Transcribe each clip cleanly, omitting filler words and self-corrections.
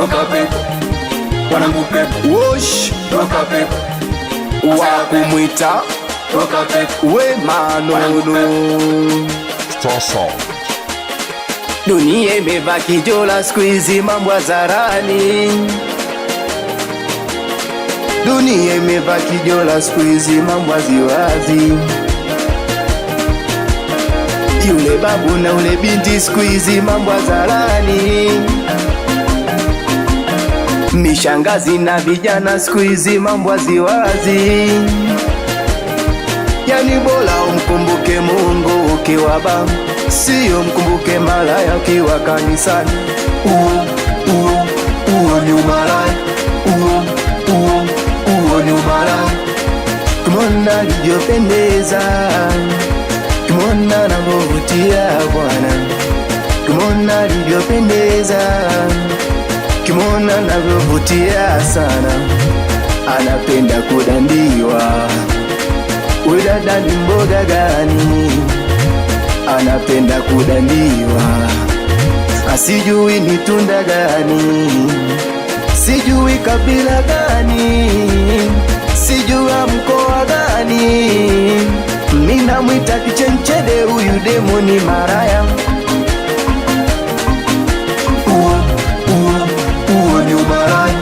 toka pepo, wanangu pepo, wosh, toka pepo, wakumwita toka pepo, we Manono. Sasa Dunia imevaa kijola siku hizi mambo hadharani. Dunia imevaa kijola siku hizi mambo waziwazi. Yule babu na ule binti siku hizi mambo hadharani. Mishangazi na vijana siku hizi mambo waziwazi. Yani bora umkumbuke Mungu ukiwa baba, sio mkumbuke malaya ukiwa kanisani. uo ni umalaya, uo ni umalaya. Kumwona alivyopendeza, kumwona anavyovutia Bwana, kumwona alivyopendeza, kumwona anavyovutia sana. Anapenda kudandiwa, udada ni mboga gani? Anapenda kudandiwa, asijui ni tunda gani, sijui kabila gani, sijua mkoa gani. Mina mwita kichenchede, huyu demo ni maraya. Uo ni umalaya,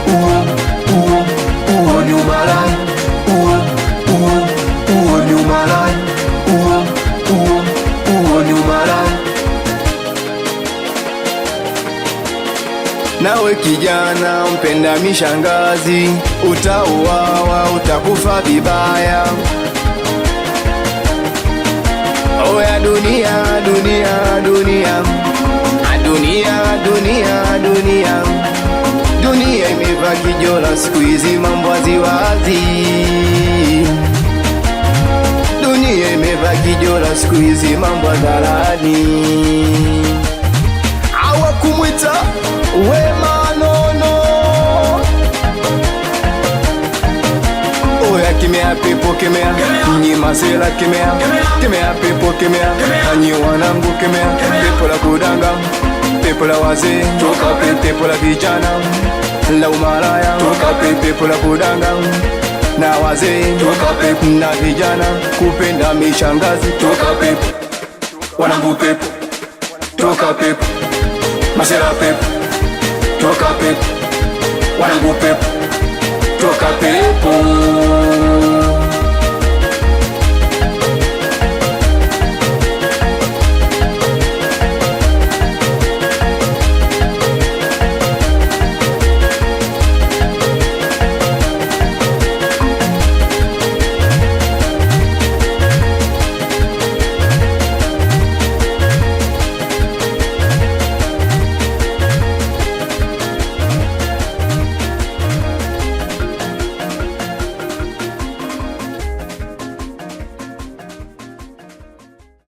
uo ni umalaya, uo ni umalaya, uo ni umalaya. Nawe kijana mpenda mishangazi, utauawa, utakufa vibaya. Oya dunia, dunia, dunia, dunia, dunia, dunia. Dunia imevaa kijola siku hizi mambo waziwazi. Dunia imevaa kijola siku hizi mambo hadharani. Hawakumwita we Manono. Oya kimea pepo kimea, nyi masela kimea, kimea pepo kimea, nyi wanangu kimea. Pepo la kudanga, pepo la wazee, Toka pepo, pepo la vijana, la umalaya. Toka pepo, pepo la kudanga na wazee, Toka pepo, na vijana kupenda mishangazi. toka pepo, wanangu pepo, toka pepo, masela pepo, toka pepo, wanangu pepo, toka pepo.